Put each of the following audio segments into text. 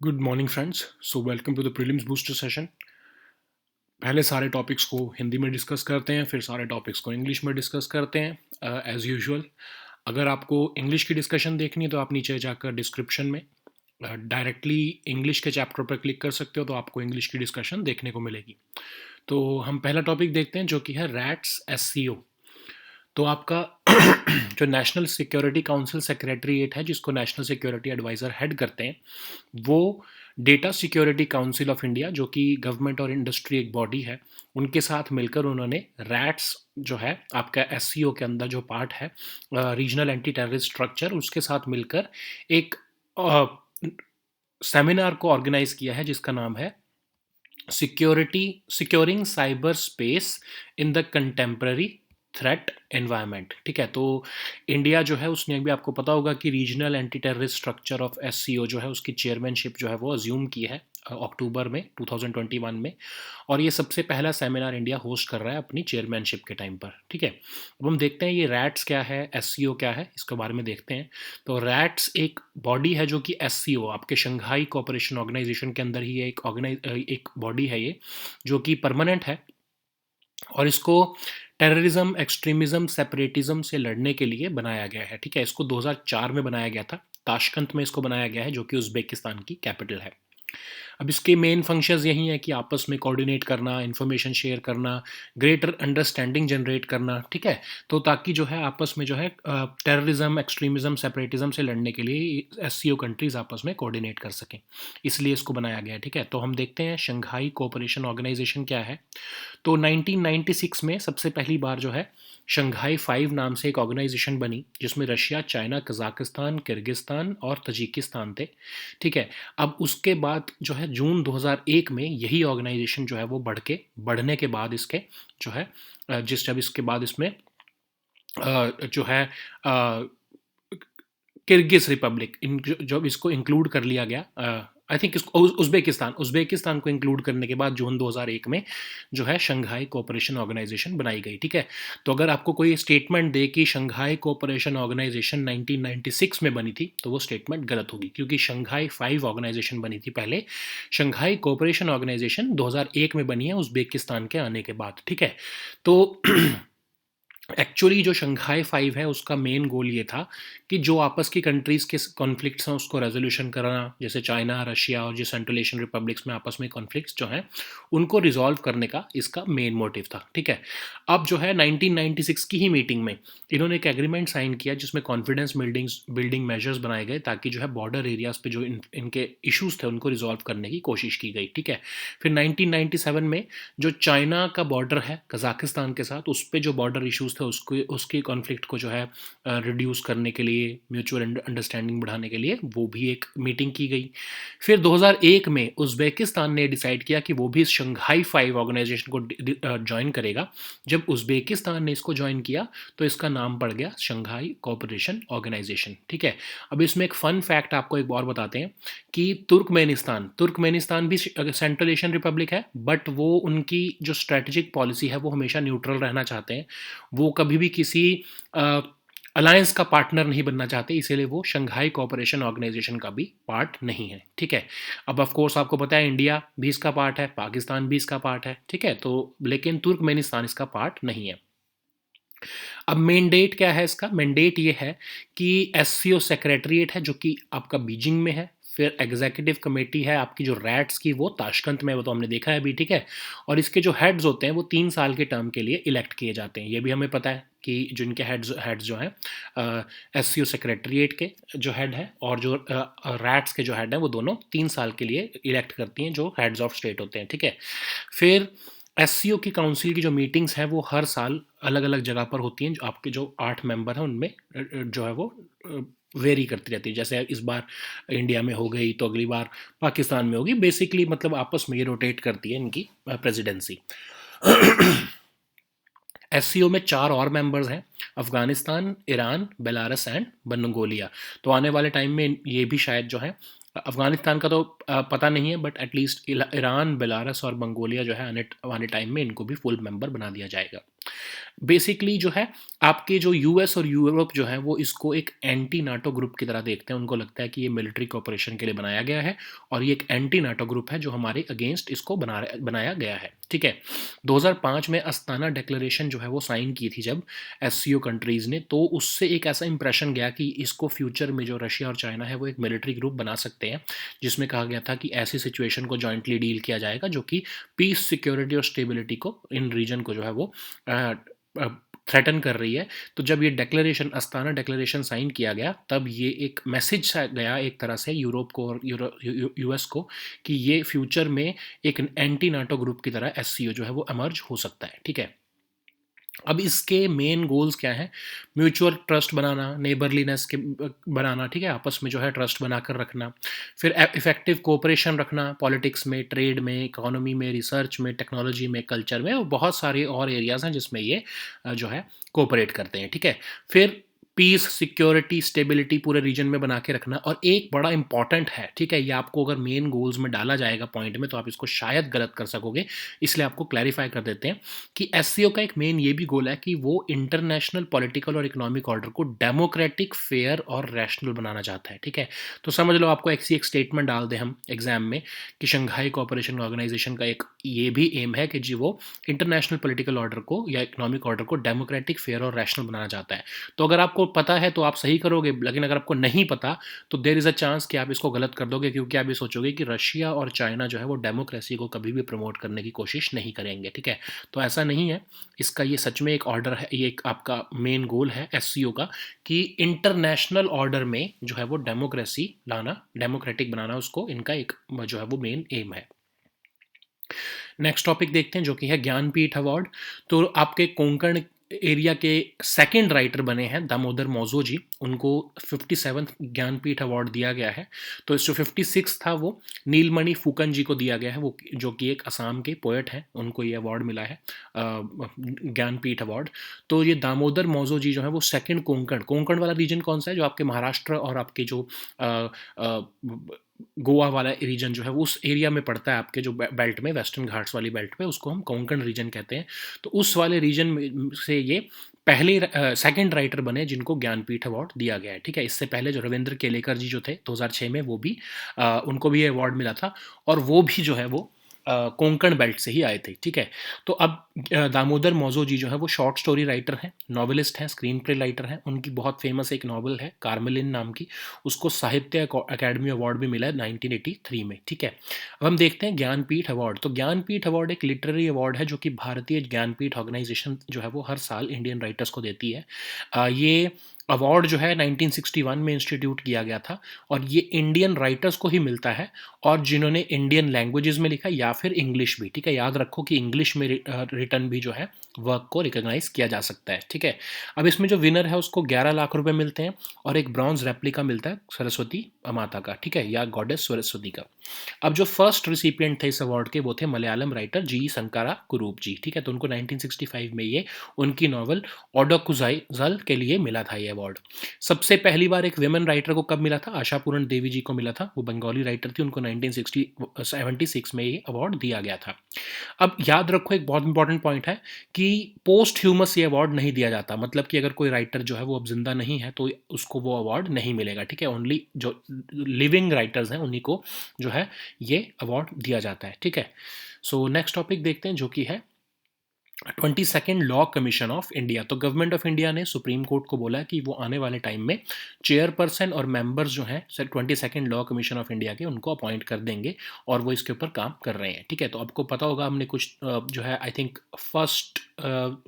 Good morning friends. So welcome to the prelims booster session. पहले सारे topics को हिंदी में डिस्कस करते हैं, फिर सारे टॉपिक्स को इंग्लिश में डिस्कस करते हैं एज यूजुअल। अगर आपको इंग्लिश की डिस्कशन देखनी है तो आप नीचे जाकर डिस्क्रिप्शन में डायरेक्टली इंग्लिश के चैप्टर पर क्लिक कर सकते हो, तो आपको इंग्लिश की डिस्कशन देखने को मिलेगी। तो हम पहला टॉपिक देखते हैं जो कि है रैट्स एससीओ। तो आपका जो नेशनल सिक्योरिटी काउंसिल सेक्रेटरीट है, जिसको नेशनल सिक्योरिटी एडवाइज़र हेड करते हैं, वो data security council of India, जो कि गवर्नमेंट और इंडस्ट्री एक बॉडी है, उनके साथ मिलकर उन्होंने रैट्स जो है आपका एससीओ के अंदर जो पार्ट है, रीजनल एंटी टेररिस्ट स्ट्रक्चर, उसके साथ मिलकर एक सेमिनार को ऑर्गेनाइज किया है जिसका नाम है securing cyber space in the contemporary threat environment. ठीक है, तो इंडिया जो है उसने भी, आपको पता होगा कि regional anti terrorist structure of SCO जो है उसकी चेयरमैनशिप जो है वो अज्यूम की है अक्टूबर में 2021 में। और ये सबसे पहला सेमिनार इंडिया होस्ट कर रहा है अपनी चेयरमैनशिप के टाइम पर। ठीक है, अब हम देखते हैं ये रैट्स क्या है, एससीओ क्या है, इसके बारे में देखते हैं। तो रैट्स एक बॉडी है जो कि एससीओ, आपके शंघाई कोऑपरेशन ऑर्गेनाइजेशन के अंदर ही एक बॉडी है ये, जो कि परमानेंट है। और इसको टेररिज्म, एक्सट्रीमिज्म, सेपरेटिज्म से लड़ने के लिए बनाया गया है। ठीक है, इसको 2004 में बनाया गया था, ताशकंद में इसको बनाया गया है, जो कि उज़्बेकिस्तान की कैपिटल है। अब इसके मेन फंक्शंस यही हैं कि आपस में कोऑर्डिनेट करना, इन्फॉर्मेशन शेयर करना, ग्रेटर अंडरस्टैंडिंग जनरेट करना। ठीक है, तो ताकि जो है आपस में जो है टेररिज्म, एक्सट्रीमिज्म, सेपरेटिज्म से लड़ने के लिए एससीओ कंट्रीज आपस में कोऑर्डिनेट कर सकें, इसलिए इसको बनाया गया है। ठीक है, तो हम देखते हैं शंघाई कोऑपरेशन ऑर्गेनाइजेशन क्या है। तो 1996 में सबसे पहली बार जो है शंघाई 5 नाम से एक ऑर्गेनाइजेशन बनी, जिसमें रशिया, चाइना, कजाकिस्तान, किर्गिस्तान और तजिकिस्तान थे। ठीक है, अब उसके बाद जो है जून 2001 में यही ऑर्गेनाइजेशन जो है वो बढ़ने के बाद इसके जो है जब इसके बाद इसमें जो है किर्गिज रिपब्लिक जब इसको इंक्लूड कर लिया गया, आई थिंक इसको उज़्बेकिस्तान को इंक्लूड करने के बाद जून 2001 में जो है शंघाई कोऑपरेशन ऑर्गेनाइजेशन बनाई गई। ठीक है, तो अगर आपको कोई स्टेटमेंट दे कि शंघाई कोऑपरेशन ऑर्गेनाइजेशन 1996 में बनी थी, तो वो स्टेटमेंट गलत होगी, क्योंकि शंघाई 5 ऑर्गेनाइजेशन बनी थी पहले। शंघाई कोऑपरेशन ऑर्गेनाइजेशन 2001 में बनी है उज़्बेकिस्तान के आने के बाद। ठीक है, तो एक्चुअली जो शंघाई 5 है उसका मेन गोल ये था कि जो आपस की कंट्रीज़ के कॉन्फ्लिक्ट्स हैं उसको रेजोल्यूशन कराना, जैसे चाइना, रशिया और जो सेंट्रल एशियन रिपब्लिक्स में आपस में कॉन्फ्लिक्ट्स जो हैं उनको रिजॉल्व करने का इसका मेन मोटिव था। ठीक है, अब जो है 1996 की ही मीटिंग में इन्होंने एक एग्रीमेंट साइन किया जिसमें कॉन्फिडेंस बिल्डिंग मेजर्स बनाए गए, ताकि जो है बॉर्डर एरियाज पे जो इनके इश्यूज थे उनको रिजॉल्व करने की कोशिश की गई। ठीक है, फिर 1997 में जो चाइना का बॉर्डर है कजाकिस्तान के साथ, उस पर जो बॉर्डर इश्यूज थे उसकी कॉन्फ्लिक्ट को जो है रिड्यूस करने के लिए, म्यूचुअल अंडरस्टैंडिंग बढ़ाने के लिए वो भी एक मीटिंग की गई। फिर 2001 में उज़्बेकिस्तान ने डिसाइड किया कि वो भी इस शंघाई 5 ऑर्गेनाइजेशन को ज्वाइन करेगा। जब उज़्बेकिस्तान ने इसको ज्वाइन किया तो इसका नाम पड़ गया शंघाई कोऑपरेशन ऑर्गेनाइजेशन। ठीक है, अब इसमें एक फ़न फैक्ट आपको एक और बताते हैं कि तुर्कमेनिस्तान भी सेंट्रल एशियन रिपब्लिक है, बट वो उनकी जो स्ट्रेटजिक पॉलिसी है वो हमेशा न्यूट्रल रहना चाहते हैं। वो कभी भी किसी अलायंस का पार्टनर नहीं बनना चाहते, इसीलिए वो शंघाई कोऑपरेशन ऑर्गेनाइजेशन का भी पार्ट नहीं है। ठीक है, अब ऑफ कोर्स आपको पता है इंडिया भी इसका पार्ट है, पाकिस्तान भी इसका पार्ट है। ठीक है, तो लेकिन तुर्कमेनिस्तान इसका पार्ट नहीं है। अब मैंडेट क्या है इसका? मैंडेट ये है कि एससीओ सेक्रेटरीट है जो कि आपका बीजिंग में है, फिर एग्जीक्यूटिव कमेटी है आपकी जो रैट्स की, वो ताशकंद में है, वो तो हमने देखा है अभी। ठीक है, और इसके जो हेड्स होते हैं वो 3 साल के टर्म के लिए इलेक्ट किए जाते हैं, ये भी हमें पता है कि जिनके हेड्स जो हैं एससीओ सेक्रेटरीट के जो हेड है और जो रैट्स के जो हेड हैं वो दोनों 3 साल के लिए इलेक्ट करती हैं, जो हेड्स ऑफ स्टेट होते हैं। ठीक है, फिर एससीओ की काउंसिल की जो मीटिंग्स हैं वो हर साल अलग अलग जगह पर होती हैं, जो आपके जो 8 मेंबर हैं उनमें जो है वो वेरी करती रहती है। जैसे इस बार इंडिया में हो गई तो अगली बार पाकिस्तान में होगी, बेसिकली मतलब आपस में ये रोटेट करती है इनकी प्रेसिडेंसी। एससीओ में 4 और मेंबर्स हैं, Afghanistan, Iran, Belarus and Mongolia. तो आने वाले टाइम में ये भी शायद जो है, अफगानिस्तान का तो पता नहीं है, बट एटलीस्ट ईरान, बेलारस और मंगोलिया जो है आने टाइम में इनको भी फुल मेंबर बना दिया जाएगा। बेसिकली जो है आपके जो यूएस और यूरोप जो है वो इसको एक एंटी नाटो ग्रुप की तरह देखते हैं। उनको लगता है कि ये मिलिट्री कोऑपरेशन के लिए बनाया गया है और ये एक एंटी नाटो ग्रुप है जो हमारे अगेंस्ट इसको बनाया गया है। ठीक है, 2005 में अस्ताना डिक्लेरेशन जो है वो साइन की थी जब एससीओ कंट्रीज़ ने, तो उससे एक ऐसा इंप्रेशन गया कि इसको फ्यूचर में जो रशिया और चाइना है वो एक मिलिट्री ग्रुप बना सकते हैं, जिसमें कहा गया था कि ऐसी सिचुएशन को जॉइंटली डील किया जाएगा जो कि पीस, सिक्योरिटी और स्टेबिलिटी को इन रीजन को जो है वो थ्रेटन कर रही है। तो जब ये डिक्लेरेशन, अस्ताना डिक्लेरेशन साइन किया गया, तब ये एक मैसेज सा गया एक तरह से यूरोप को और यूएस को कि ये फ्यूचर में एक एंटी नाटो ग्रुप की तरह एससीओ जो है वो एमर्ज हो सकता है। ठीक है, अब इसके मेन गोल्स क्या हैं? म्यूचुअल ट्रस्ट बनाना, नेबरलीनेस के बनाना, ठीक है, आपस में जो है ट्रस्ट बनाकर रखना, फिर इफेक्टिव कोऑपरेशन रखना पॉलिटिक्स में, ट्रेड में, इकोनॉमी में, रिसर्च में, टेक्नोलॉजी में, कल्चर में, और बहुत सारे और एरियाज हैं जिसमें ये जो है कोऑपरेट करते हैं। ठीक है, फिर पीस, सिक्योरिटी, स्टेबिलिटी पूरे रीजन में बना के रखना। और एक बड़ा इंपॉर्टेंट है, ठीक है, ये आपको अगर मेन गोल्स में डाला जाएगा पॉइंट में तो आप इसको शायद गलत कर सकोगे, इसलिए आपको क्लैरिफाई कर देते हैं कि एससीओ का एक मेन ये भी गोल है कि वो इंटरनेशनल पॉलिटिकल और इकोनॉमिक ऑर्डर को डेमोक्रेटिक, फेयर और रैशनल बनाना चाहता है। ठीक है, तो समझ लो आपको एक स्टेटमेंट डाल दें हम एग्जाम में कि शंघाई कोऑपरेशन ऑर्गेनाइजेशन का एक ये भी एम है कि जी वो इंटरनेशनल पॉलिटिकल ऑर्डर को या इकोनॉमिक ऑर्डर को डेमोक्रेटिक, फेयर और रैशनल बनाना चाहता है। तो अगर आपको पता है तो आप सही करोगे, लेकिन अगर आपको नहीं पता तो देयर इज़ अ चांस कि आप इसको गलत कर दोगे, क्योंकि आप ये सोचोगे कि रशिया और चाइना जो है वो डेमोक्रेसी को कभी भी प्रमोट करने की कोशिश नहीं करेंगे। ठीक है, तो ऐसा नहीं है, इसका ये सच में एक ऑर्डर है, ये एक आपका मेन गोल है एससीओ का कि इंटरनेशनल ऑर्डर में जो है वो डेमोक्रेसी लाना, डेमोक्रेटिक बनाना, उसको इनका एक जो है वो मेन एम है। नेक्स्ट टॉपिक देखते हैं जो कि है ज्ञानपीठ अवार्ड। तो आपके कोंकण एरिया के सेकंड राइटर बने हैं दामोदर मौजो जी, उनको 57th ज्ञानपीठ अवार्ड दिया गया है। तो जो 56 था वो नीलमणि फूकन जी को दिया गया है, वो जो कि एक असम के पोएट हैं, उनको ये अवार्ड मिला है ज्ञानपीठ अवार्ड। तो ये दामोदर मौजो जी जो है वो सेकंड कोंकण वाला रीजन कौन सा है, जो आपके महाराष्ट्र और आपके जो गोवा वाला रीजन जो है वो उस एरिया में पड़ता है, आपके जो बेल्ट में, वेस्टर्न घाट्स वाली बेल्ट पे, उसको हम कोंकण रीजन कहते हैं। तो उस वाले रीजन में से ये पहले सेकंड राइटर बने जिनको ज्ञानपीठ अवार्ड दिया गया है। ठीक है, इससे पहले जो रविंद्र केलेकर जी जो थे 2006 में, वो भी उनको भी ये अवार्ड मिला था, और वो भी जो है वो कोंकण बेल्ट से ही आए थे। ठीक है, तो अब दामोदर मौजो जी जो है वो शॉर्ट स्टोरी राइटर हैं, नॉवेलिस्ट हैं, स्क्रीन प्ले राइटर हैं। उनकी बहुत फेमस एक नॉवल है कार्मेलिन नाम की, उसको साहित्य अकादमी अवार्ड भी मिला है 1983 में। ठीक है, अब हम देखते हैं ज्ञानपीठ अवार्ड। तो ज्ञानपीठ अवार्ड एक लिटरेरी अवार्ड है जो कि भारतीय ज्ञानपीठ ऑर्गेनाइजेशन जो है वो हर साल इंडियन राइटर्स को देती है। ये अवार्ड जो है 1961 में इंस्टीट्यूट किया गया था, और ये इंडियन राइटर्स को ही मिलता है और जिन्होंने इंडियन लैंग्वेजेस में लिखा या फिर इंग्लिश भी। ठीक है, याद रखो कि इंग्लिश में रिटर्न भी जो है वर्क को रिकॉग्नाइज किया जा सकता है। ठीक है, अब इसमें जो विनर है उसको 11 लाख रुपए मिलते हैं और एक ब्रॉन्ज रेप्लिका मिलता है सरस्वती माता का, ठीक है, या गॉडेस सरस्वती का। अब जो फर्स्ट रिसिपिएंट थे इस अवार्ड के वो थे मलयालम राइटर जी शंकरा कुरूप जी। ठीक है, तो उनको 1965 में ये उनकी नॉवल ओडोकुजाइजल के लिए मिला था ये अवार्ड। सबसे पहली बार एक विमेन राइटर को कब मिला था? आशा पूरण देवी जी को मिला था, वो बंगाली राइटर थी, उनको 1976 में ये अवार्ड दिया गया था। अब याद रखो एक बहुत इंपॉर्टेंट पॉइंट है कि पोस्ट ह्यूमस ये अवार्ड नहीं दिया जाता, मतलब कि अगर कोई राइटर जो है वो अब जिंदा नहीं है तो उसको वो अवार्ड नहीं मिलेगा। ठीक है, ओनली जो लिविंग राइटर्स हैं उन्हीं को जो है ये अवार्ड दिया जाता है। ठीक है, सो नेक्स्ट टॉपिक देखते हैं जो कि है 22nd law commission of India. तो गवर्नमेंट ऑफ इंडिया ने सुप्रीम कोर्ट को बोला कि वो आने वाले टाइम में चेयरपर्सन और मेंबर्स जो हैं 22nd law commission of India के, उनको अपॉइंट कर देंगे और वो इसके ऊपर काम कर रहे हैं। ठीक है, तो आपको पता होगा हमने कुछ जो है I think first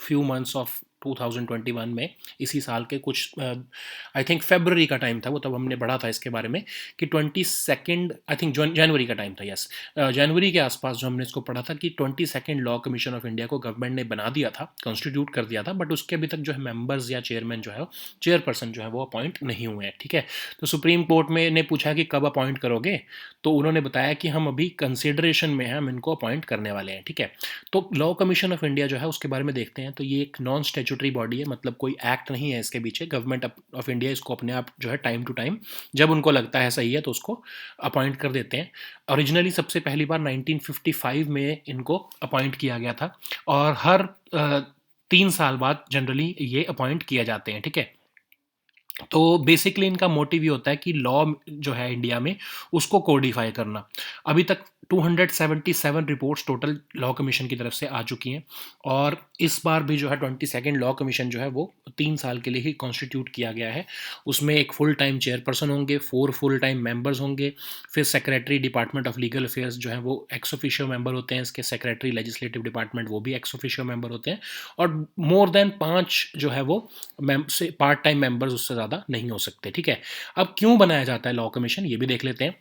few months of 2021 में, इसी साल के कुछ आई थिंक फरवरी का टाइम था वो, तब हमने पढ़ा था इसके बारे में कि 22nd आई थिंक जनवरी का टाइम था, यस जनवरी के आसपास जो हमने इसको पढ़ा था कि 22nd law commission of India को गवर्नमेंट ने बना दिया था, कॉन्स्टिट्यूट कर दिया था, बट उसके अभी तक जो है मेंबर्स या चेयरमैन जो है, चेयरपर्सन जो है वो अपॉइंट नहीं हुए हैं। ठीक है, तो सुप्रीम कोर्ट में ने पूछा कि कब अपॉइंट करोगे, तो उन्होंने बताया कि हम अभी कंसिडरेशन में हैं, हम इनको अपॉइंट करने वाले हैं। ठीक है, तो लॉ कमीशन ऑफ इंडिया जो है उसके बारे में देखते हैं। तो ये एक नॉन स्टैट्यूटरी बॉडी है, मतलब कोई एक्ट नहीं है इसके पीछे, गवर्नमेंट ऑफ इंडिया इसको अपने आप जो है टाइम टू टाइम जब उनको लगता है सही है तो उसको अपॉइंट कर देते हैं। ओरिजिनली सबसे पहली बार 1955 में इनको अपॉइंट किया गया था, और हर 3 साल बाद जनरली ये अपॉइंट किए जाते हैं, ठीक है। तो बेसिकली इनका मोटिव ये होता है कि लॉ जो है इंडिया में उसको कोडिफाई करना। अभी तक 277 रिपोर्ट्स टोटल लॉ कमीशन की तरफ से आ चुकी हैं, और इस बार भी जो है 22nd लॉ कमीशन जो है वो 3 साल के लिए ही कॉन्स्टिट्यूट किया गया है। उसमें एक फुल टाइम चेयरपर्सन होंगे, 4 फुल टाइम मेंबर्स होंगे, फिर secretary department of legal affairs जो है वो एक्स ऑफिशियो मेंबर होते हैं, इसके सेक्रेटरी लेजिस्लेटिव डिपार्टमेंट वो भी एक्स ऑफिशियो मेंबर होते हैं, और मोर देन 5 जो है वो से पार्ट टाइम मेंबर्स उससे ज़्यादा नहीं हो सकते, ठीक है। अब क्यों बनाया जाता है लॉ कमीशन, ये भी देख लेते हैं।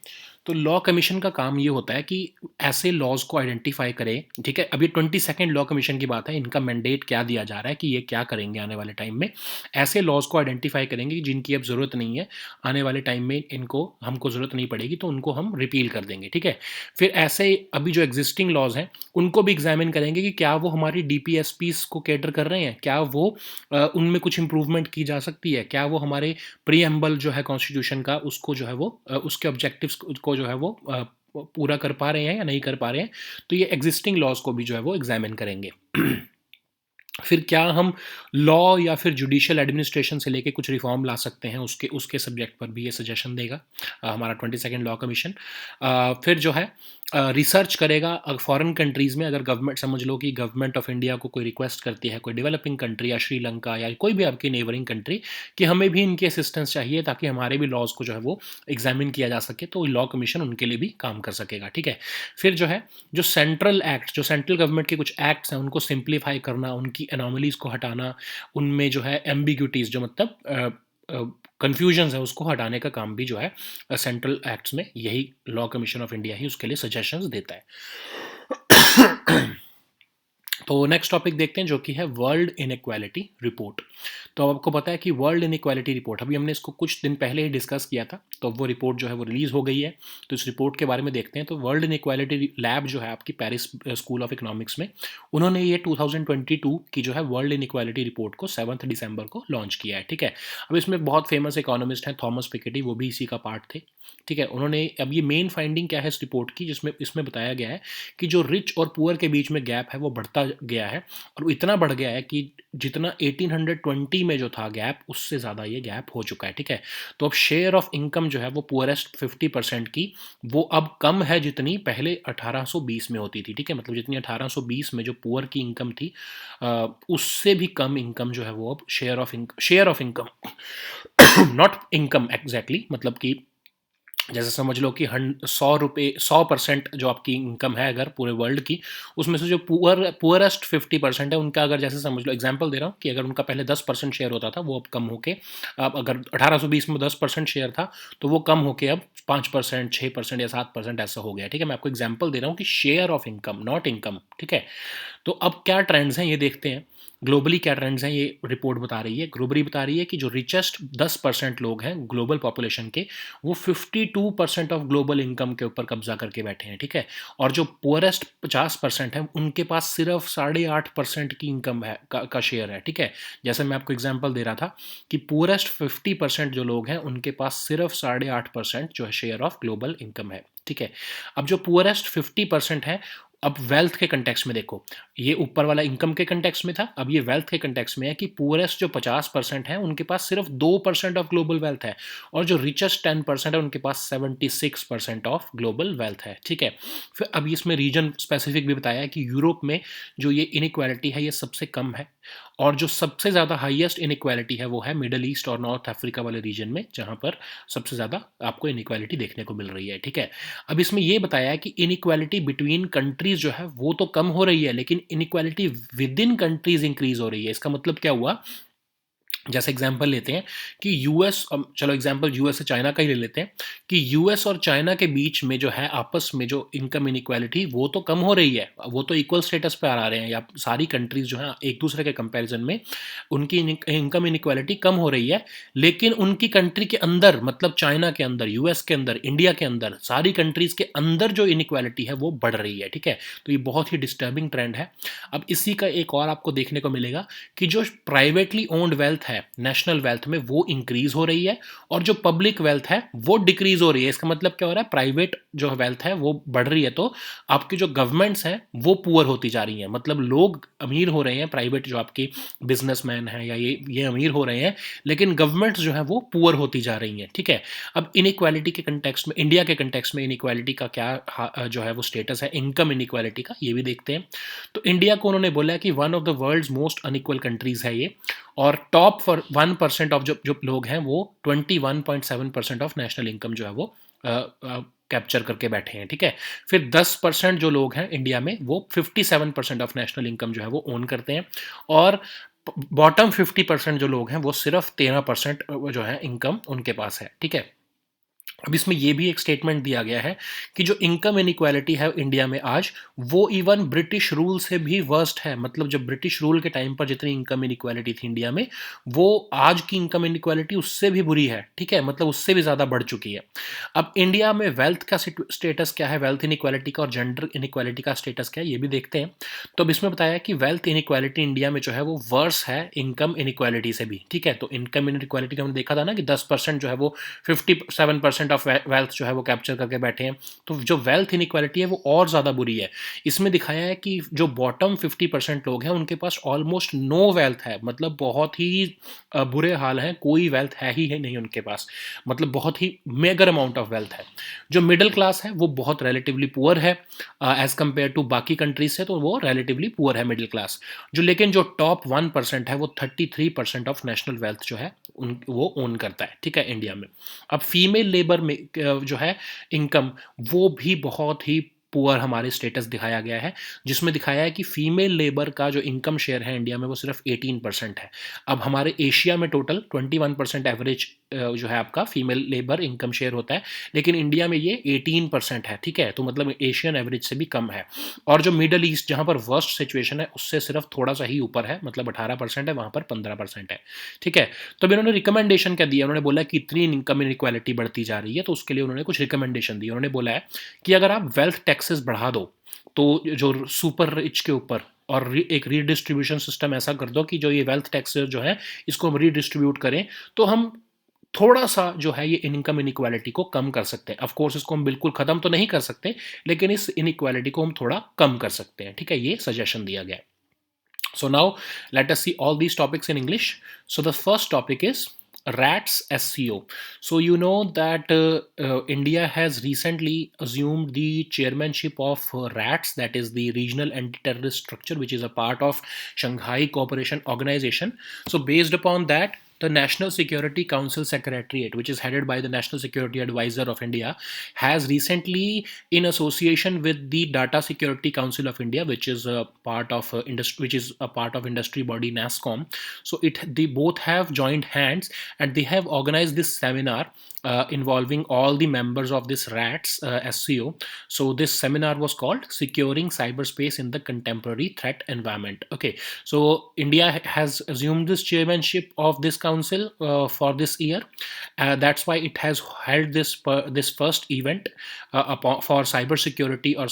तो लॉ कमीशन का काम ये होता है कि ऐसे लॉज को आइडेंटिफाई करे, ठीक है। अभी 22nd लॉ कमीशन की बात है, इनका मैंडेट क्या दिया जा रहा है कि ये क्या करेंगे आने वाले टाइम में। ऐसे लॉज को आइडेंटिफाई करेंगे जिनकी अब ज़रूरत नहीं है, आने वाले टाइम में इनको हमको ज़रूरत नहीं पड़ेगी तो उनको हम रिपील कर देंगे, ठीक है। फिर ऐसे अभी जो एग्जिस्टिंग लॉज हैं उनको भी एग्जामिन करेंगे कि क्या वो हमारी डीपीएसपीस को कैटर कर रहे हैं, क्या वो उनमें कुछ इंप्रूवमेंट की जा सकती है, क्या वो हमारे प्रीएम्बल जो है कॉन्स्टिट्यूशन का उसको जो है वो उसके ऑब्जेक्टिव्स को जो है वो पूरा कर पा रहे हैं या नहीं कर पा रहे हैं। तो ये एग्जिस्टिंग लॉज को भी जो है वो एग्जामिन करेंगे। फिर क्या हम लॉ या फिर जुडिशियल एडमिनिस्ट्रेशन से लेके कुछ रिफॉर्म ला सकते हैं, उसके उसके सब्जेक्ट पर भी ये सजेशन देगा हमारा 22nd लॉ कमीशन। फिर जो है रिसर्च करेगा फॉरेन कंट्रीज़ में, अगर गवर्नमेंट समझ लो कि गवर्नमेंट ऑफ इंडिया को कोई रिक्वेस्ट करती है, कोई डेवलपिंग कंट्री या श्रीलंका या कोई भी आपकी नेबरिंग कंट्री, कि हमें भी इनकी असिस्टेंस चाहिए ताकि हमारे भी लॉज को जो है वो एग्जामिन किया जा सके, तो लॉ कमीशन उनके लिए भी काम कर सकेगा, ठीक है। फिर जो है जो सेंट्रल एक्ट, जो सेंट्रल गवर्नमेंट के कुछ एक्ट्स हैं उनको सिंप्लीफाई करना, उनकी एनोमलीज़ को हटाना, उनमें जो है एम्बिग्यूटीज़ जो मतलब कन्फ्यूजन्स है उसको हटाने का काम भी जो है सेंट्रल एक्ट्स में यही लॉ कमीशन ऑफ इंडिया ही उसके लिए सजेशंस देता है। तो नेक्स्ट टॉपिक देखते हैं जो कि है वर्ल्ड इनइक्वालिटी रिपोर्ट। तो आपको पता है कि वर्ल्ड इनइक्वालिटी रिपोर्ट, अभी हमने इसको कुछ दिन पहले ही डिस्कस किया था, तो वो रिपोर्ट जो है वो रिलीज़ हो गई है। तो इस रिपोर्ट के बारे में देखते हैं। तो वर्ल्ड इनइक्वालिटी लैब जो है आपकी पेरिस स्कूल ऑफ इकोनॉमिक्स में, उन्होंने ये 2022 की जो है वर्ल्ड इनइक्वालिटी रिपोर्ट को 7 दिसंबर को लॉन्च किया है, ठीक है। अब इसमें बहुत फेमस इकोनॉमिस्ट हैं थॉमस पिकेटी, वो भी इसी का पार्ट थे, ठीक है। उन्होंने अब ये मेन फाइंडिंग क्या है इस रिपोर्ट की, जिसमें इसमें बताया गया है कि जो रिच और पुअर के बीच में गैप है वो बढ़ता गया है, और वो इतना बढ़ गया है कि जितना 1820 में जो था गैप, उससे ज़्यादा ये गैप हो चुका है, ठीक है। तो अब शेयर ऑफ इनकम जो है वो पुअरेस्ट 50% की, वो अब कम है जितनी पहले 1820 में होती थी, ठीक है। मतलब जितनी 1820 में जो पुअर की इनकम थी, उससे भी कम इनकम जो है वो अब share of income not income exactly, मतलब कि जैसे समझ लो कि 100% जो आपकी इनकम है अगर पूरे वर्ल्ड की, उसमें से जो पुअरेस्ट 50% है उनका, अगर जैसे समझ लो एग्जांपल दे रहा हूँ कि अगर उनका पहले 10% शेयर होता था, वो अब कम होके, अब अगर 1820 में 10% शेयर था तो वो कम होके अब 5%, 6% या 7% ऐसा हो गया, ठीक है। मैं आपको एग्जाम्पल दे रहा हूँ कि share of income not income, ठीक है। तो अब क्या ट्रेंड्स हैं ये देखते हैं, ग्लोबली क्या ट्रेंड्स हैं ये रिपोर्ट बता रही है। ग्लोबली बता रही है कि जो रिचेस्ट 10% लोग हैं ग्लोबल पॉपुलेशन के, वो 52% ऑफ ग्लोबल इनकम के ऊपर कब्जा करके बैठे हैं, ठीक है। और जो पुअरेस्ट 50% है उनके पास सिर्फ 8.5% की इनकम है का शेयर है, ठीक है। जैसे मैं आपको एग्जांपल दे रहा था कि पुअरेस्ट 50% जो लोग हैं उनके पास सिर्फ 8.5% जो है शेयर ऑफ ग्लोबल इनकम है, ठीक है। अब जो पुअरेस्ट 50% है, अब वेल्थ के कंटेक्स्ट में देखो, ये ऊपर वाला इनकम के कंटेक्स्ट में था, अब ये वेल्थ के कंटेक्स्ट में है कि पुअरेस्ट जो 50% है उनके पास सिर्फ 2% ऑफ ग्लोबल वेल्थ है, और जो रिचेस्ट 10% है उनके पास 76% ऑफ ग्लोबल वेल्थ है, ठीक है। फिर अब इसमें रीजन स्पेसिफिक भी बताया है कि यूरोप में जो ये इनइक्वालिटी है ये सबसे कम है, और जो सबसे ज़्यादा हाईएस्ट इनइक्वालिटी है वो है मिडल ईस्ट और नॉर्थ अफ्रीका वाले रीजन में, जहाँ पर सबसे ज़्यादा आपको इनइक्वालिटी देखने को मिल रही है, ठीक है। अब इसमें ये बताया है कि इनइक्वालिटी बिटवीन कंट्रीज जो है वो तो कम हो रही है, लेकिन inequality with in countries increase हो रही है। इसका मतलब क्या हुआ, जैसे एग्जांपल लेते हैं कि यूएस, चलो एग्जांपल यूएस से चाइना का ही ले लेते हैं कि यूएस और चाइना के बीच में जो है आपस में जो इनकम इनइक्वालिटी वो तो कम हो रही है, वो तो इक्वल स्टेटस पे आ रहे हैं, या सारी कंट्रीज जो है एक दूसरे के कंपैरिजन में उनकी इनकम इनइक्वालिटी कम हो रही है, लेकिन उनकी कंट्री के अंदर, मतलब चाइना के अंदर, यूएस के अंदर, इंडिया के अंदर, सारी कंट्रीज के अंदर जो इनइक्वालिटी है वो बढ़ रही है, ठीक है। तो ये बहुत ही डिस्टर्बिंग ट्रेंड है। अब इसी का एक और आपको देखने को मिलेगा कि जो प्राइवेटली ओन्ड वेल्थ है है नेशनल वेल्थ में वो इंक्रीज हो रही है, और जो पब्लिक वेल्थ है वो डिक्रीज हो रही है। इसका मतलब क्या हो रहा है, प्राइवेट जो वेल्थ है वो बढ़ रही है, तो आपकी जो गवर्नमेंट्स हैं वो पुअर होती जा रही हैं। मतलब लोग अमीर हो रहे हैं, प्राइवेट जो आपकी बिजनेसमैन हैं या ये अमीर हो रहे हैं, लेकिन गवर्नमेंट्स जो है वो पुअर होती जा रही हैं, ठीक है। अब इनइक्वालिटी के कंटेक्स्ट में, इंडिया के कंटेक्स्ट में इनइक्वालिटी का क्या जो है वो स्टेटस है, इनकम इनइक्वालिटी का, ये भी देखते हैं। तो इंडिया को उन्होंने बोला है कि one of the world's most unequal countries है ये, और टॉप फॉर 1% ऑफ जो लोग हैं वो 21.7% ऑफ नेशनल इनकम जो है वो कैप्चर करके बैठे हैं, ठीक है। फिर 10% जो लोग हैं इंडिया में वो 57% ऑफ नेशनल इनकम जो है वो ओन करते हैं, और बॉटम 50% जो लोग हैं वो सिर्फ 13% जो है इनकम उनके पास है, ठीक है। अब इसमें यह भी एक स्टेटमेंट दिया गया है कि जो इनकम इनइक्वालिटी है इंडिया में आज, वो इवन ब्रिटिश रूल से भी वर्स्ट है। मतलब जब ब्रिटिश रूल के टाइम पर जितनी इनकम इनइक्वालिटी थी इंडिया में, वो आज की इनकम इनइक्वालिटी उससे भी बुरी है, ठीक है, मतलब उससे भी ज़्यादा बढ़ चुकी है। अब इंडिया में वेल्थ का स्टेटस क्या है, वेल्थ इनइक्वालिटी का और जेंडर इनइक्वालिटी का स्टेटस क्या है, ये भी देखते हैं। तो अब इसमें बताया कि वेल्थ इनइक्वालिटी इंडिया में जो है वो वर्स है इनकम इनइक्वालिटी से भी, ठीक है। तो इनकम इनइक्वालिटी का हमने देखा था ना कि 10% जो है वो 57% ऑफ वेल्थ जो है वो कैप्चर करके बैठे हैं। तो जो वेल्थ इनइक्वालिटी है वो और ज़्यादा बुरी है। इसमें दिखाया है कि जो बॉटम 50% लोग हैं उनके पास ऑलमोस्ट नो वेल्थ है, मतलब बहुत ही बुरे हाल हैं, कोई वेल्थ है ही है नहीं उनके पास, मतलब बहुत ही मेगर अमाउंट ऑफ वेल्थ है। जो मिडिल क्लास है वो बहुत रिलेटिवली पुअर है एज कम्पेयर टू बाकी कंट्रीज से, तो वो रिलेटिवली पुअर है मिडिल क्लास। लेकिन जो टॉप 1% है वो 33% ऑफ नेशनल वेल्थ जो है वो ओन करता है, ठीक है, इंडिया में। अब फीमेल लेबर में जो है इनकम, वो भी बहुत ही पुअर हमारे स्टेटस दिखाया गया है, जिसमें दिखाया है कि फीमेल लेबर का जो इनकम शेयर है इंडिया में वो सिर्फ 18% है। अब हमारे एशिया में टोटल 21% एवरेज जो है आपका फीमेल लेबर इनकम शेयर होता है, लेकिन इंडिया में ये 18% है, ठीक है। तो मतलब एशियन एवरेज से भी कम है। और जो मिडल ईस्ट जहाँ पर वर्स्ट सिचुएशन है उससे सिर्फ थोड़ा सा ही ऊपर है, मतलब 18% है, वहाँ पर 15% है, ठीक है। तो इन्होंने रिकमेंडेशन क्या दिया, उन्होंने बोला कि इतनी इनकम इनइक्वालिटी बढ़ती जा रही है, तो उसके लिए उन्होंने कुछ रिकमेंडेशन दी। उन्होंने बोला है कि अगर आप वेल्थ टैक्सेस बढ़ा दो, तो जो सुपर रिच के ऊपर, और एक रीडिस्ट्रीब्यूशन सिस्टम ऐसा कर दो कि जो ये वेल्थ टैक्स जो है इसको हम रीडिस्ट्रीब्यूट करें, तो हम थोड़ा सा जो है ये इनकम इनइक्वालिटी को कम कर सकते हैं। ऑफ कोर्स इसको हम बिल्कुल खत्म तो नहीं कर सकते, लेकिन इस इनइक्वालिटी को हम थोड़ा कम कर सकते हैं, ठीक है, ये सजेशन दिया गया है। So now let us see all these topics in English. So the first topic is RATS SCO. So you know that India has recently assumed the chairmanship of RATS, that is the Regional Anti-Terrorist Structure, which is a part of Shanghai Cooperation Organization. So based upon that, the National Security Council Secretariat, which is headed by the National Security Advisor of India, has recently, in association with the Data Security Council of India, which is a part of industry body NASSCOM. So they both have joined hands and they have organized this seminar involving all the members of this RATS SCO. So this seminar was called Securing Cyberspace in the Contemporary Threat Environment. Okay, so India has assumed this chairmanship of this council for this year. That's why it has held this first event for cybersecurity or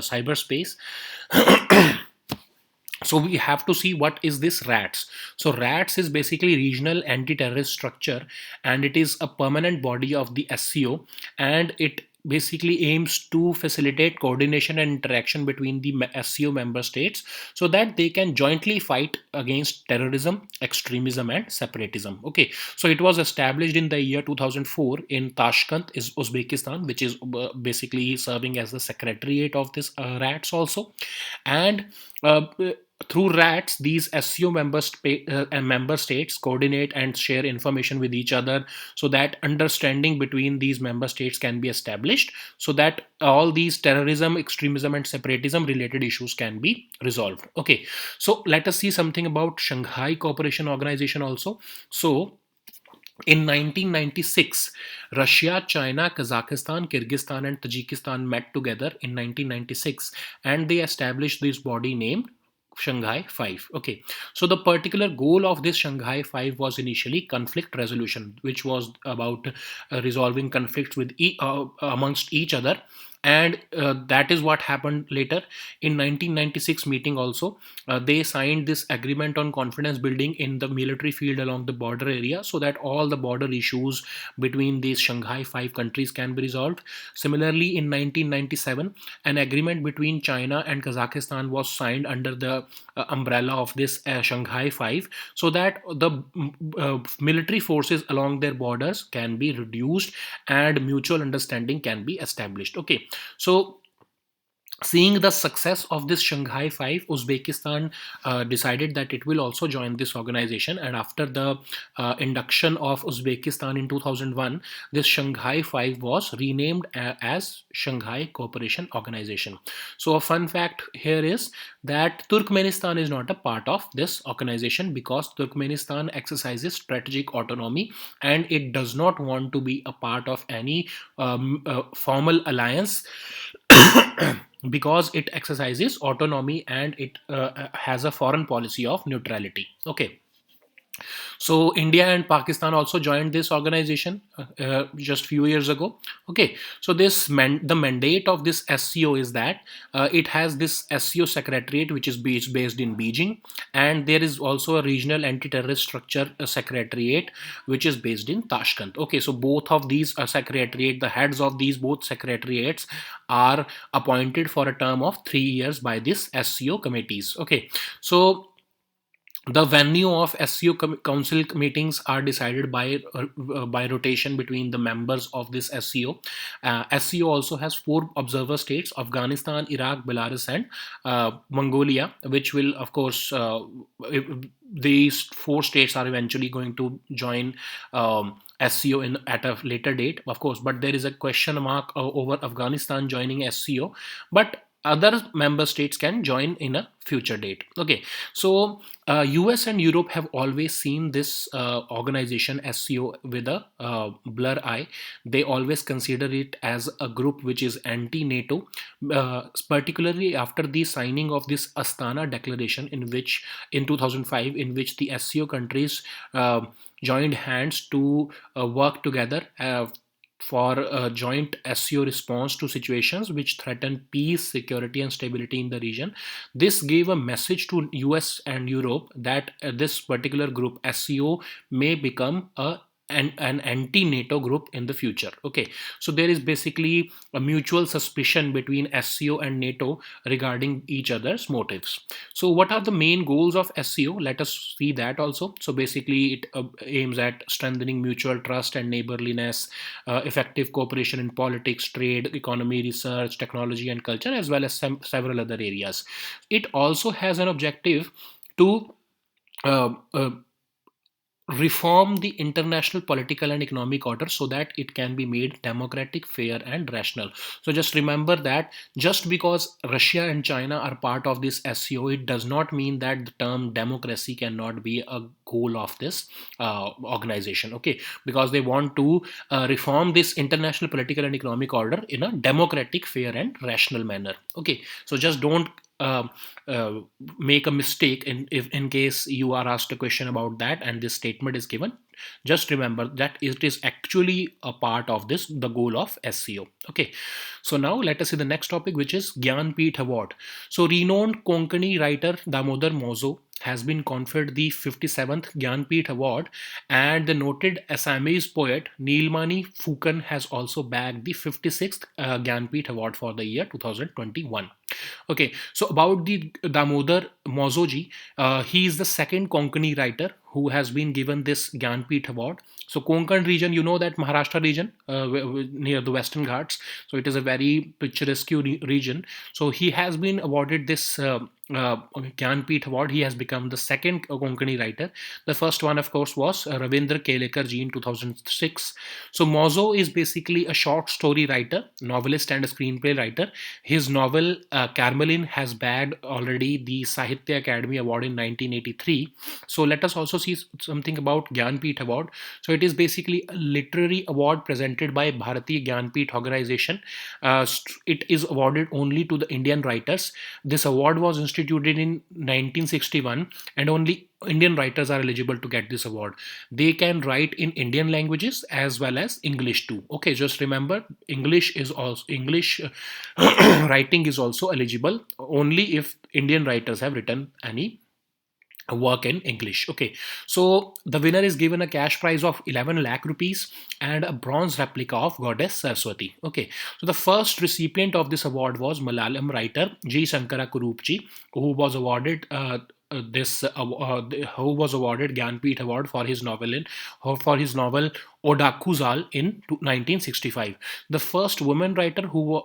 cyberspace. So we have to see what is this RATS. So RATS is basically Regional Anti-Terrorist Structure, and it is a permanent body of the SCO, and it basically aims to facilitate coordination and interaction between the SCO member states so that they can jointly fight against terrorism, extremism and separatism. Okay, so it was established in the year 2004 in Tashkent, Uzbekistan, which is basically serving as the secretariat of this RATS also. And through RATS, these SCO member states coordinate and share information with each other so that understanding between these member states can be established, so that all these terrorism, extremism and separatism related issues can be resolved. Okay, so let us see something about Shanghai Cooperation Organization also. So in 1996, Russia, China, Kazakhstan, Kyrgyzstan and Tajikistan met together in 1996 and they established this body named Shanghai 5. Okay, so the particular goal of this Shanghai 5 was initially conflict resolution, which was about resolving conflicts with amongst each other, and that is what happened later in 1996 meeting also. They signed this agreement on confidence building in the military field along the border area, so that all the border issues between these Shanghai 5 countries can be resolved. Similarly, in 1997 an agreement between China and Kazakhstan was signed under the umbrella of this Shanghai 5, so that the military forces along their borders can be reduced and mutual understanding can be established. Okay, so seeing the success of this Shanghai 5, Uzbekistan decided that it will also join this organization. And after the induction of Uzbekistan in 2001, this Shanghai 5 was renamed as Shanghai Cooperation Organization. So, a fun fact here is that Turkmenistan is not a part of this organization because Turkmenistan exercises strategic autonomy and it does not want to be a part of any formal alliance because it exercises autonomy and it has a foreign policy of neutrality. Okay, so India and Pakistan also joined this organization just few years ago. Okay, so the mandate of this SCO is that it has this SCO secretariat which is based in Beijing, and there is also a regional anti-terrorist structure secretariat which is based in Tashkent. Okay, so both of these secretariat, the heads of these both secretariats are appointed for a term of 3 years by this SCO committees. Okay, so the venue of SCO council meetings are decided by rotation between the members of this SCO. SCO also has 4 observer states: Afghanistan, Iraq, Belarus, and Mongolia, which will, of course, these 4 states are eventually going to join SCO at a later date, of course. But there is a question mark over Afghanistan joining SCO, but other member states can join in a future date. Okay, so US and Europe have always seen this organization SCO with a blur eye. They always consider it as a group which is anti-NATO, particularly after the signing of this Astana Declaration in 2005, in which the SCO countries joined hands to work together for a joint SCO response to situations which threaten peace, security, and stability in the region. This gave a message to US and Europe that this particular group, SCO, may become an anti-NATO group in the future. Okay, so there is basically a mutual suspicion between SCO and NATO regarding each other's motives. So what are the main goals of SCO? Let us see that also. So basically it aims at strengthening mutual trust and neighborliness, effective cooperation in politics, trade, economy, research, technology, and culture, as well as several other areas. It also has an objective to uh, uh, reform the international political and economic order so that it can be made democratic, fair, and rational. So just remember that just because Russia and China are part of this SCO, it does not mean that the term democracy cannot be a goal of this organization. Okay, because they want to reform this international political and economic order in a democratic, fair, and rational manner. Okay, so just don't uh, uh, make a mistake in case you are asked a question about that and this statement is given. Just remember that it is actually a part of this, the goal of SCO. Okay, so now let us see the next topic, which is Gyanpith Award. So renowned Konkani writer Damodar Mozo has been conferred the 57th Gyanpith Award, and the noted Assamese poet Neelmani Phukan has also bagged the 56th Gyanpith Award for the year 2021. Okay, so about the Damodar Mozoji, he is the second Konkani writer who has been given this Gyanpith Award. So Konkan region, you know that Maharashtra region near the Western Ghats. So it is a very picturesque region. So he has been awarded this Gyanpith Award. He has become the second Konkani writer. The first one, of course, was Ravindra Kelekar ji in 2006. So Mozo is basically a short story writer, novelist, and a screenplay writer. His novel Carmelin has bagged already the Sahitya Academy Award in 1983. So let us also see something about Gyanpith Award. So it it is basically a literary award presented by Bharatiya Gyanpith organization. It is awarded only to the Indian writers. This award was instituted in 1961, and only Indian writers are eligible to get this award. They can write in Indian languages as well as English too. Okay, just remember, English writing is also eligible only if Indian writers have written any work in English. Okay, so the winner is given a cash prize of 11 lakh rupees and a bronze replica of goddess Saraswati. Okay, so the first recipient of this award was Malayalam writer G. Shankara Kurupji, who was awarded who was awarded Gyanpith Award for his novel Odakuzal in 1965. The first woman writer who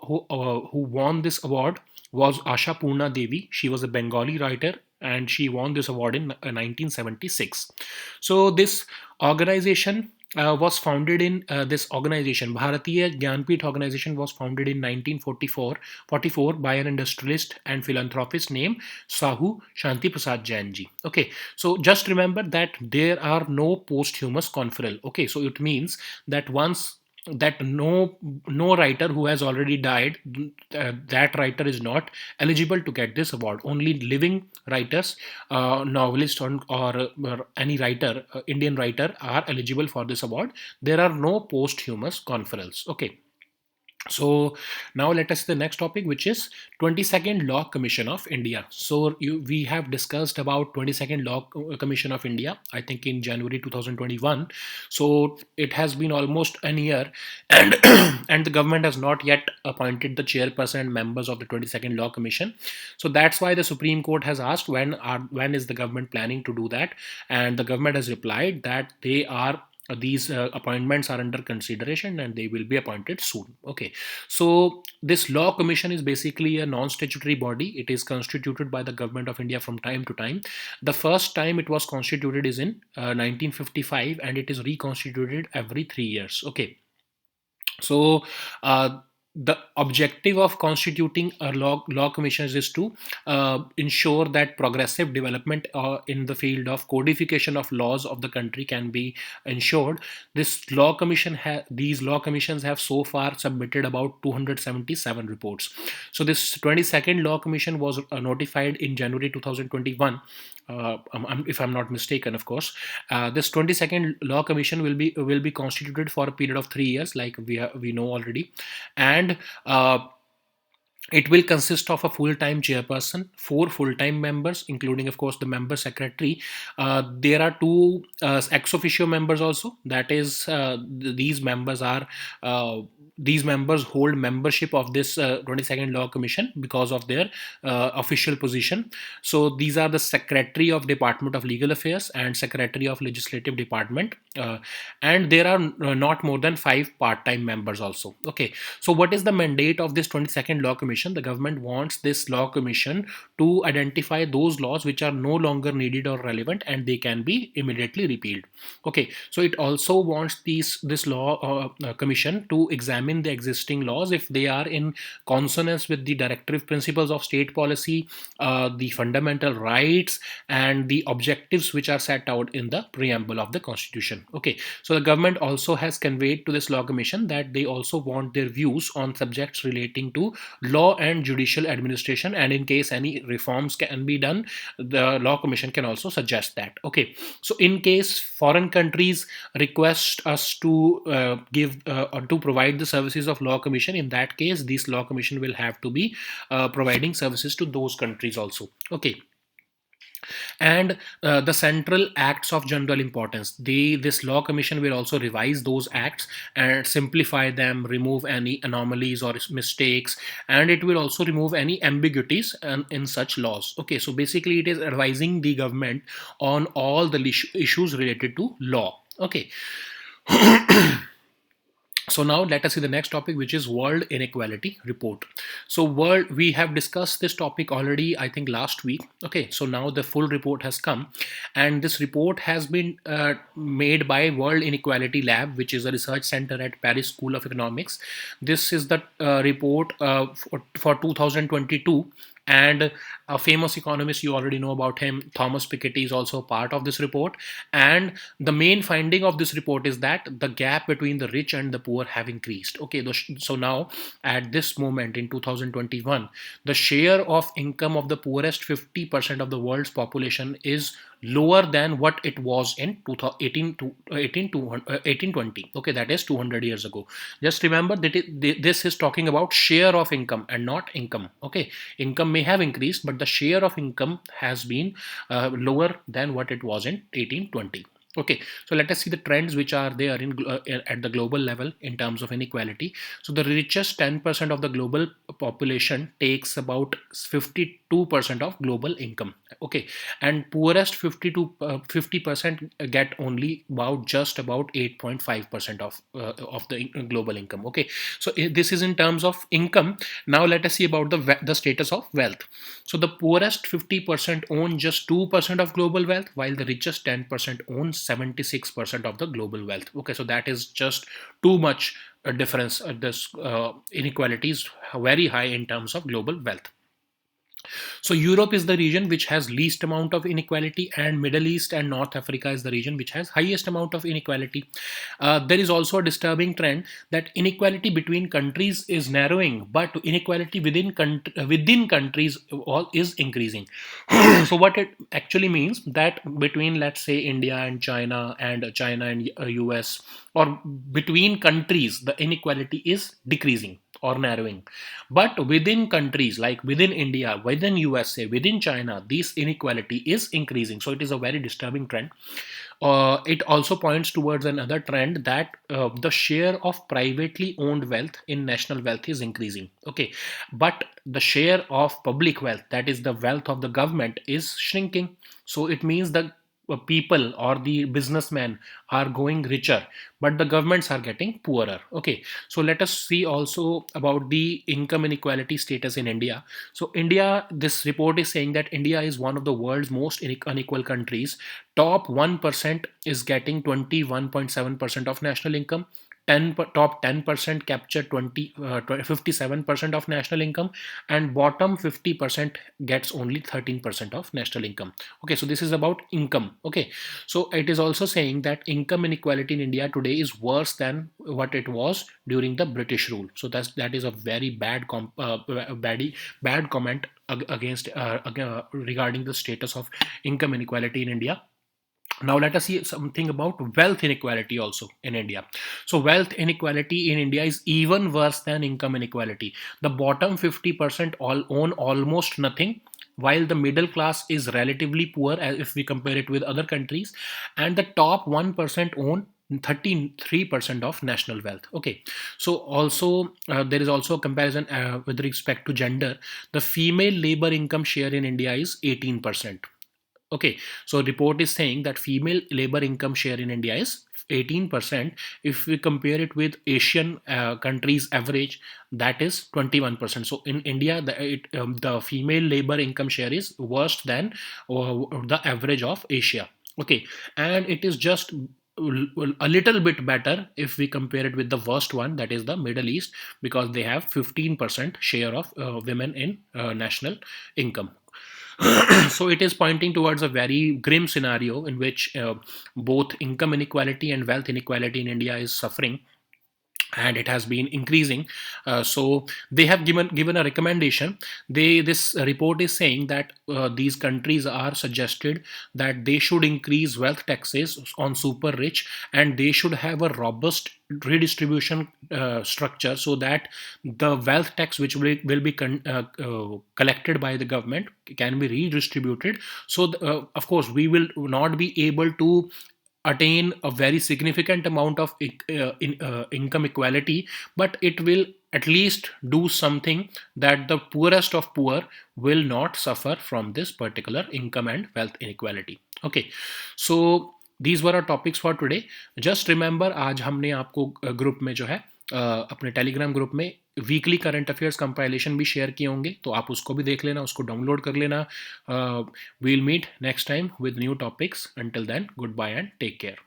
won this award was Asha Purna Devi. She was a Bengali writer and she won this award in 1976. So this organization was founded in this organization, Bharatiya Gyanpith organization, was founded in 1944 by an industrialist and philanthropist named Sahu Shanti Prasad Jain ji. Okay, so just remember that there are no posthumous conferral. Okay, so it means that once that no writer who has already died, that writer is not eligible to get this award. Only living writers, novelists, or any writer, Indian writer, are eligible for this award. There are no posthumous conferrals. Okay, so now let us see the next topic, which is 22nd Law Commission of India. So we have discussed about 22nd Law Commission of India, I think in January 2021. So it has been almost a year, and and the government has not yet appointed the chairperson and members of the 22nd Law Commission. So that's why the Supreme Court has asked when is the government planning to do that, and the government has replied that these appointments are under consideration and they will be appointed soon. Okay, so this law commission is basically a non-statutory body. It is constituted by the government of India from time to time. The first time it was constituted is in 1955, and it is reconstituted every 3 years. Okay, so the objective of constituting a law commissions is to ensure that progressive development in the field of codification of laws of the country can be ensured. These law commissions have so far submitted about 277 reports. So this 22nd Law Commission was notified in January 2021, if I'm not mistaken, of course. This 22nd Law Commission will be constituted for a period of 3 years, like we know already, and it will consist of a full-time chairperson, 4 full-time members, including, of course, the member secretary. There are 2 ex officio members also. That is, these members hold membership of this 22nd Law Commission because of their official position. So these are the Secretary of Department of Legal Affairs and Secretary of Legislative Department, and there are not more than 5 part-time members also. Okay, so what is the mandate of this 22nd Law Commission? The government wants this law commission to identify those laws which are no longer needed or relevant and they can be immediately repealed. Okay, so it also wants this law commission to examine the existing laws if they are in consonance with the directive principles of state policy, the fundamental rights, and the objectives which are set out in the preamble of the Constitution. Okay, so the government also has conveyed to this law commission that they also want their views on subjects relating to law and judicial administration, and in case any reforms can be done, the law commission can also suggest that. Okay, so in case foreign countries request us to give or to provide the services of law commission, in that case this law commission will have to be providing services to those countries also. Okay, and the central acts of general importance, this law commission will also revise those acts and simplify them, remove any anomalies or mistakes, and it will also remove any ambiguities in such laws. Okay, so basically it is advising the government on all the issues related to law. Okay. So now let us see the next topic, which is World Inequality Report. So we have discussed this topic already, I think last week. Okay, so now the full report has come, and this report has been made by World Inequality Lab, which is a research center at Paris School of Economics. This is the report for 2022. And a famous economist, you already know about him, Thomas Piketty, is also part of this report. And the main finding of this report is that the gap between the rich and the poor have increased. Okay, so now at this moment in 2021, the share of income of the poorest 50% of the world's population is lower than what it was in 2018 to 1820. Okay, that is 200 years ago. Just remember that this is talking about share of income and not income. Okay, income may have increased, but the share of income has been lower than what it was in 1820. Okay, so let us see the trends which are there at the global level in terms of inequality. So the richest 10% of the global population takes about 52% of global income. Okay, and poorest 50% get only about just about 8.5% of the global income. Okay, so this is in terms of income. Now let us see about the status of wealth. So the poorest 50% own just 2% of global wealth, while the richest 10% own 76% of the global wealth. Okay, so that is just too much difference. This inequality is very high in terms of global wealth. So Europe is the region which has least amount of inequality, and Middle East and North Africa is the region which has highest amount of inequality. There is also a disturbing trend that inequality between countries is narrowing, but inequality within countries is increasing. So what it actually means that between, let's say, India and China and US, or between countries, the inequality is decreasing or narrowing. But within countries like within India, within USA, within China, this inequality is increasing. So it is a very disturbing trend. It also points towards another trend that the share of privately owned wealth in national wealth is increasing. Okay, but the share of public wealth, that is the wealth of the government, is shrinking. So it means that people or the businessmen are going richer, but the governments are getting poorer. Okay, so let us see also about the income inequality status in India. So India, this report is saying that India is one of the world's most unequal countries. Top 1% is getting 21.7% of national income. Top 10% capture 57% of national income, and bottom 50% gets only 13% of national income. Okay, so this is about income. Okay, so it is also saying that income inequality in India today is worse than what it was during the British rule. So that is a very bad comment against regarding the status of income inequality in India. Now let us see something about wealth inequality also in India. So wealth inequality in India is even worse than income inequality. The bottom 50% all own almost nothing, while the middle class is relatively poor if we compare it with other countries, and the top 1% own 33% of national wealth. Okay, so also there is also a comparison with respect to gender. The female labor income share in India is 18%. Okay, so report is saying that female labor income share in India is 18%. If we compare it with Asian countries average, that is 21%. So in India, the female labor income share is worse than the average of Asia. Okay, and it is just a little bit better if we compare it with the worst one, that is the Middle East, because they have 15% share of women in national income. So it is pointing towards a very grim scenario in which both income inequality and wealth inequality in India is suffering, and it has been increasing. So they have given a recommendation. This report is saying that these countries are suggested that they should increase wealth taxes on super rich, and they should have a robust redistribution structure, so that the wealth tax which will be collected by the government can be redistributed. So of course we will not be able to attain a very significant amount of income equality, but it will at least do something that the poorest of poor will not suffer from this particular income and wealth inequality. Okay, so these were our topics for today. Just remember, आज हमने आपको group में जो है अपने Telegram group में weekly current affairs compilation भी share किए होंगे, तो आप उसको भी देख लेना, उसको डाउनलोड कर लेना. We'll meet next time with new topics. Until then, goodbye and take care.